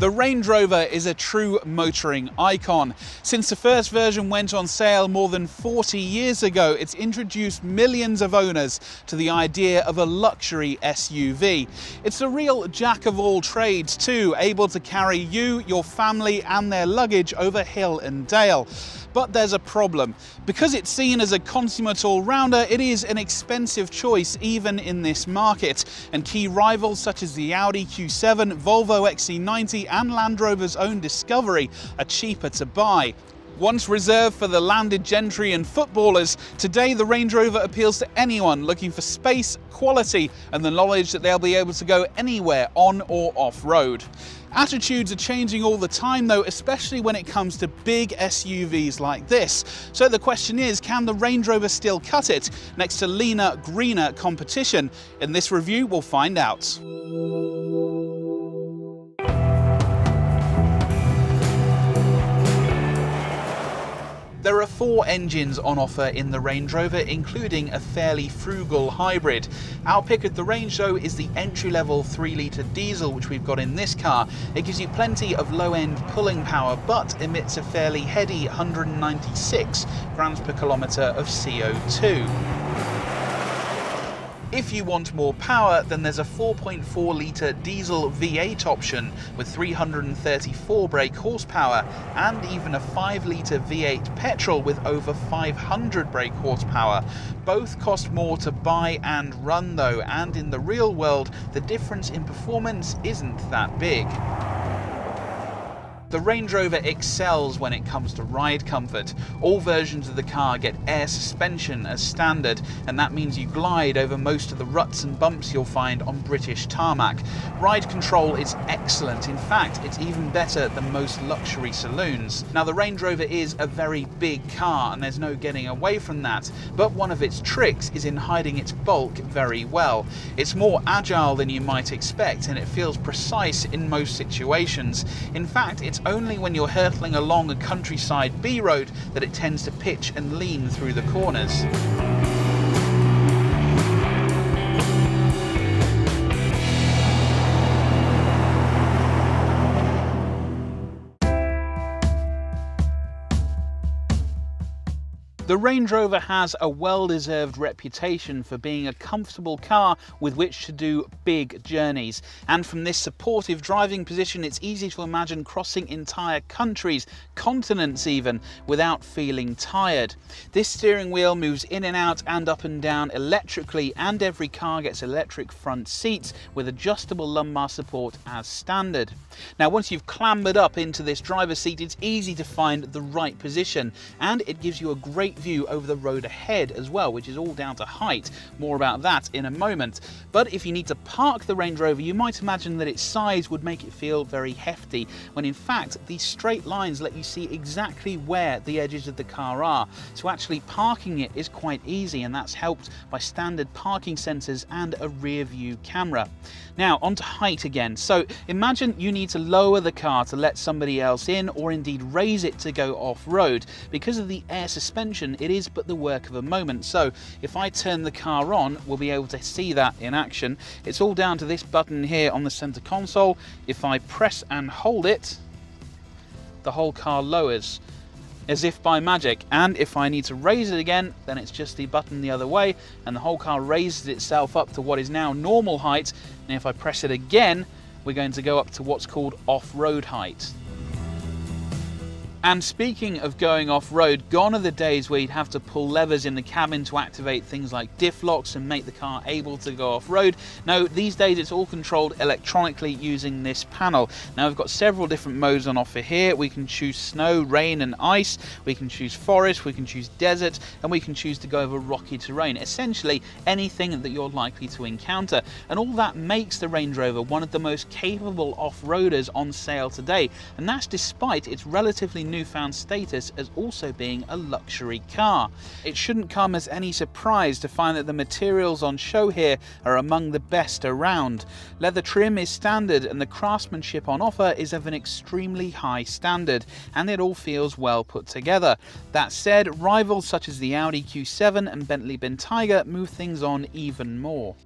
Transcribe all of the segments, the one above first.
The Range Rover is a true motoring icon. Since the first version went on sale more than 40 years ago, it's introduced millions of owners to the idea of a luxury SUV. It's a real jack of all trades too, able to carry you, your family and their luggage over hill and dale. But there's a problem. Because it's seen as a consummate all-rounder, it is an expensive choice even in this market, and key rivals such as the Audi Q7, Volvo XC90 and Land Rover's own Discovery are cheaper to buy. Once reserved for the landed gentry and footballers, today the Range Rover appeals to anyone looking for space, quality and the knowledge that they'll be able to go anywhere on or off-road. Attitudes are changing all the time though, especially when it comes to big SUVs like this. So the question is, can the Range Rover still cut it next to leaner, greener competition? In this review, we'll find out. There are 4 engines on offer in the Range Rover, including a fairly frugal hybrid. Our pick at the range though is the entry-level 3-litre diesel which we've got in this car. It gives you plenty of low-end pulling power but emits a fairly heady 196 grams per kilometre of CO2. If you want more power, then there's a 4.4-litre diesel V8 option with 334 brake horsepower and even a 5-litre V8 petrol with over 500 brake horsepower. Both cost more to buy and run though, and in the real world, the difference in performance isn't that big. The Range Rover excels when it comes to ride comfort. All versions of the car get air suspension as standard, and that means you glide over most of the ruts and bumps you'll find on British tarmac. Ride control is excellent. In fact, it's even better than most luxury saloons. Now, the Range Rover is a very big car, and there's no getting away from that, but one of its tricks is in hiding its bulk very well. It's more agile than you might expect, and it feels precise in most situations. In fact, it's only when you're hurtling along a countryside B road that it tends to pitch and lean through the corners. The Range Rover has a well-deserved reputation for being a comfortable car with which to do big journeys. And from this supportive driving position, it's easy to imagine crossing entire countries, continents even, without feeling tired. This steering wheel moves in and out and up and down electrically, and every car gets electric front seats with adjustable lumbar support as standard. Now, once you've clambered up into this driver's seat, it's easy to find the right position, and it gives you a great view over the road ahead as well, which is all down to height. More about that in a moment. But if you need to park the Range Rover, you might imagine that its size would make it feel very hefty, when in fact these straight lines let you see exactly where the edges of the car are. So actually parking it is quite easy, and that's helped by standard parking sensors and a rear view camera. Now onto height again. So imagine you need to lower the car to let somebody else in, or indeed raise it to go off-road. Because of the air suspension, it is but the work of a moment. So if I turn the car on, we'll be able to see that in action. It's all down to this button here on the center console. If I press and hold it, the whole car lowers as if by magic, and if I need to raise it again, then it's just the button the other way and the whole car raises itself up to what is now normal height, and if I press it again, we're going to go up to what's called off-road height. And speaking of going off-road, gone are the days where you'd have to pull levers in the cabin to activate things like diff locks and make the car able to go off-road. No, these days it's all controlled electronically using this panel. Now we've got several different modes on offer here. We can choose snow, rain and ice, we can choose forest, we can choose desert, and we can choose to go over rocky terrain. Essentially anything that you're likely to encounter. And all that makes the Range Rover one of the most capable off-roaders on sale today. And that's despite its relatively newfound status as also being a luxury car. It shouldn't come as any surprise to find that the materials on show here are among the best around. Leather trim is standard, and the craftsmanship on offer is of an extremely high standard, and it all feels well put together. That said, rivals such as the Audi Q7 and Bentley Bentayga move things on even more.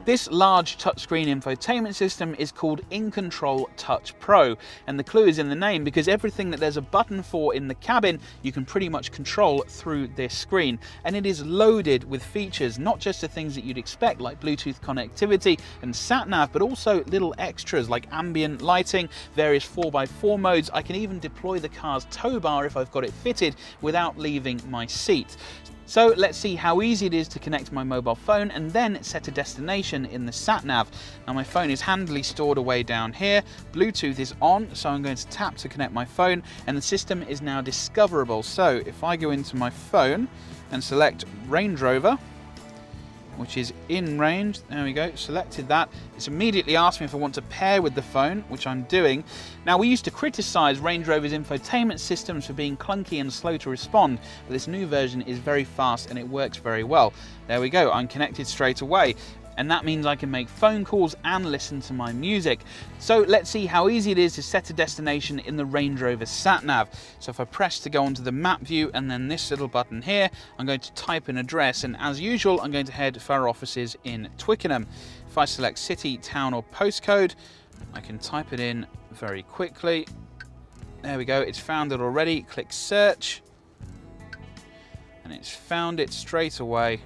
This large touchscreen infotainment system is called In Control Touch Pro, and the clue is in the name because everything that there's a button for in the cabin you can pretty much control through this screen, and it is loaded with features, not just the things that you'd expect like Bluetooth connectivity and sat-nav, but also little extras like ambient lighting, various 4x4 modes. I can even deploy the car's tow bar if I've got it fitted without leaving my seat. So let's see how easy it is to connect my mobile phone and then set a destination in the sat-nav. Now my phone is handily stored away down here, Bluetooth is on, so I'm going to tap to connect my phone and the system is now discoverable. So if I go into my phone and select Range Rover, which is in range, there we go, selected that. It's immediately asked me if I want to pair with the phone, which I'm doing. Now we used to criticize Range Rover's infotainment systems for being clunky and slow to respond, but this new version is very fast and it works very well. There we go, I'm connected straight away. And that means I can make phone calls and listen to my music. So let's see how easy it is to set a destination in the Range Rover sat-nav. So if I press to go onto the map view and then this little button here, I'm going to type an address, and as usual I'm going to head for our offices in Twickenham. If I select city, town or postcode, I can type it in very quickly. There we go, it's found it already. Click search and it's found it straight away.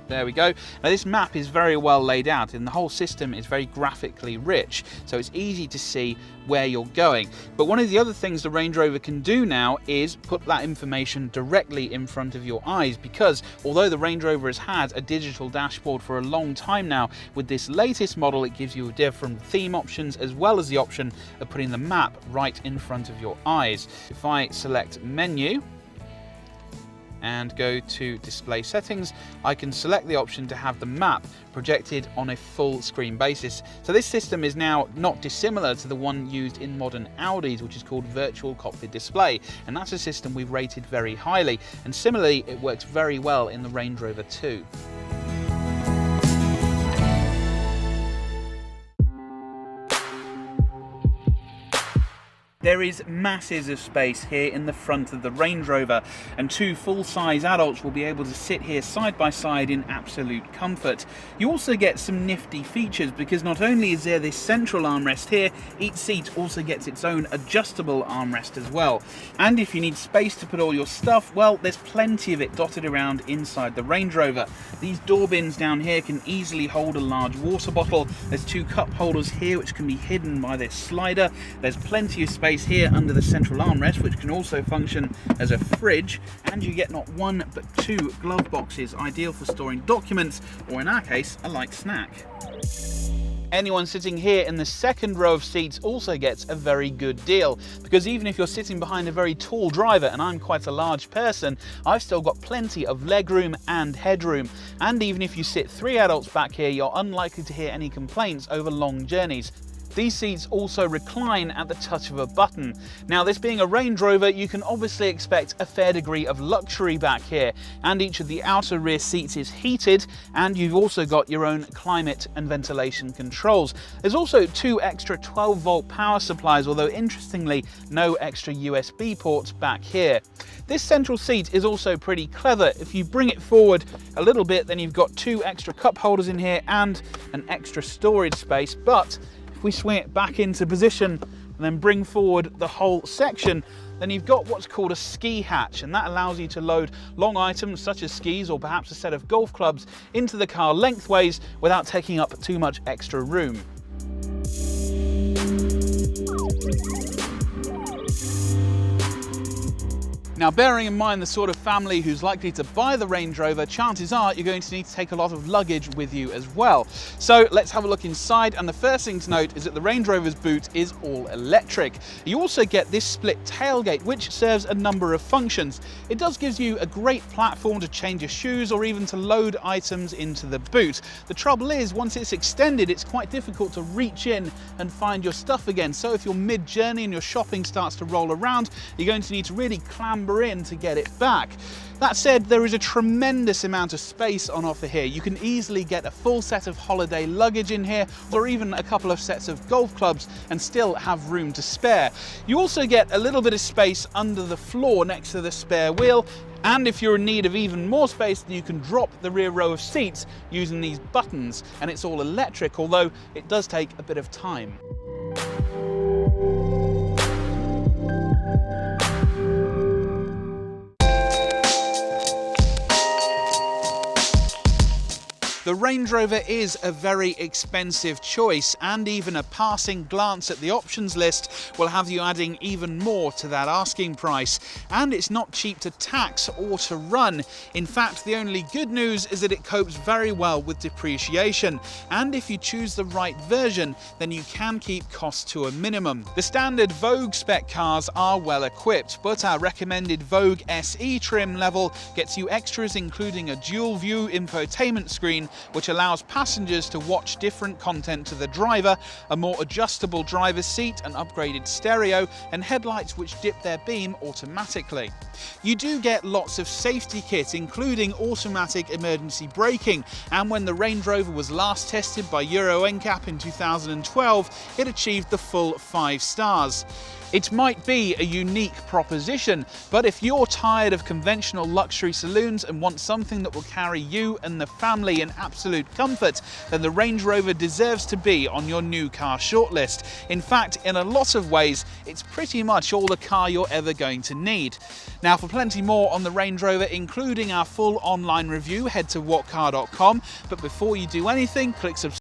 There we go. Now this map is very well laid out and the whole system is very graphically rich, so it's easy to see where you're going. But one of the other things the Range Rover can do now is put that information directly in front of your eyes, because although the Range Rover has had a digital dashboard for a long time now, with this latest model it gives you different theme options as well as the option of putting the map right in front of your eyes. If I select menu and go to display settings, I can select the option to have the map projected on a full screen basis. So this system is now not dissimilar to the one used in modern Audis, which is called virtual cockpit display, and that's a system we've rated very highly, and similarly it works very well in the Range Rover 2. There is masses of space here in the front of the Range Rover, and two full-size adults will be able to sit here side by side in absolute comfort. You also get some nifty features, because not only is there this central armrest here, each seat also gets its own adjustable armrest as well. And if you need space to put all your stuff, well, there's plenty of it dotted around inside the Range Rover. These door bins down here can easily hold a large water bottle. There's two cup holders here which can be hidden by this slider. There's plenty of space here under the central armrest, which can also function as a fridge, and you get not one but two glove boxes, ideal for storing documents or, in our case, a light snack. Anyone sitting here in the second row of seats also gets a very good deal, because even if you're sitting behind a very tall driver, and I'm quite a large person, I've still got plenty of legroom and headroom. And even if you sit three adults back here, you're unlikely to hear any complaints over long journeys. These seats also recline at the touch of a button. Now, this being a Range Rover, you can obviously expect a fair degree of luxury back here, and each of the outer rear seats is heated, and you've also got your own climate and ventilation controls. There's also two extra 12-volt power supplies, although interestingly, no extra USB ports back here. This central seat is also pretty clever. If you bring it forward a little bit, then you've got two extra cup holders in here and an extra storage space, but if we swing it back into position and then bring forward the whole section, then you've got what's called a ski hatch, and that allows you to load long items such as skis or perhaps a set of golf clubs into the car lengthways without taking up too much extra room. Now, bearing in mind the sort of family who's likely to buy the Range Rover, chances are you're going to need to take a lot of luggage with you as well. So let's have a look inside, and the first thing to note is that the Range Rover's boot is all electric. You also get this split tailgate, which serves a number of functions. It does give you a great platform to change your shoes or even to load items into the boot. The trouble is, once it's extended, it's quite difficult to reach in and find your stuff again. So if you're mid-journey and your shopping starts to roll around, you're going to need to really clamber clamber in to get it back. That said, there is a tremendous amount of space on offer here. You can easily get a full set of holiday luggage in here, or even a couple of sets of golf clubs, and still have room to spare. You also get a little bit of space under the floor next to the spare wheel, and if you're in need of even more space, you can drop the rear row of seats using these buttons, and it's all electric, although it does take a bit of time. The Range Rover is a very expensive choice, and even a passing glance at the options list will have you adding even more to that asking price. And it's not cheap to tax or to run. In fact, the only good news is that it copes very well with depreciation, and if you choose the right version, then you can keep costs to a minimum. The standard Vogue spec cars are well equipped, but our recommended Vogue SE trim level gets you extras including a dual view infotainment screen, which allows passengers to watch different content to the driver, a more adjustable driver's seat, an upgraded stereo, and headlights which dip their beam automatically. You do get lots of safety kit, including automatic emergency braking, and when the Range Rover was last tested by Euro NCAP in 2012, it achieved the full 5 stars. It might be a unique proposition, but if you're tired of conventional luxury saloons and want something that will carry you and the family in absolute comfort, then the Range Rover deserves to be on your new car shortlist. In fact, in a lot of ways, it's pretty much all the car you're ever going to need. Now, for plenty more on the Range Rover, including our full online review, head to whatcar.com. But before you do anything, click subscribe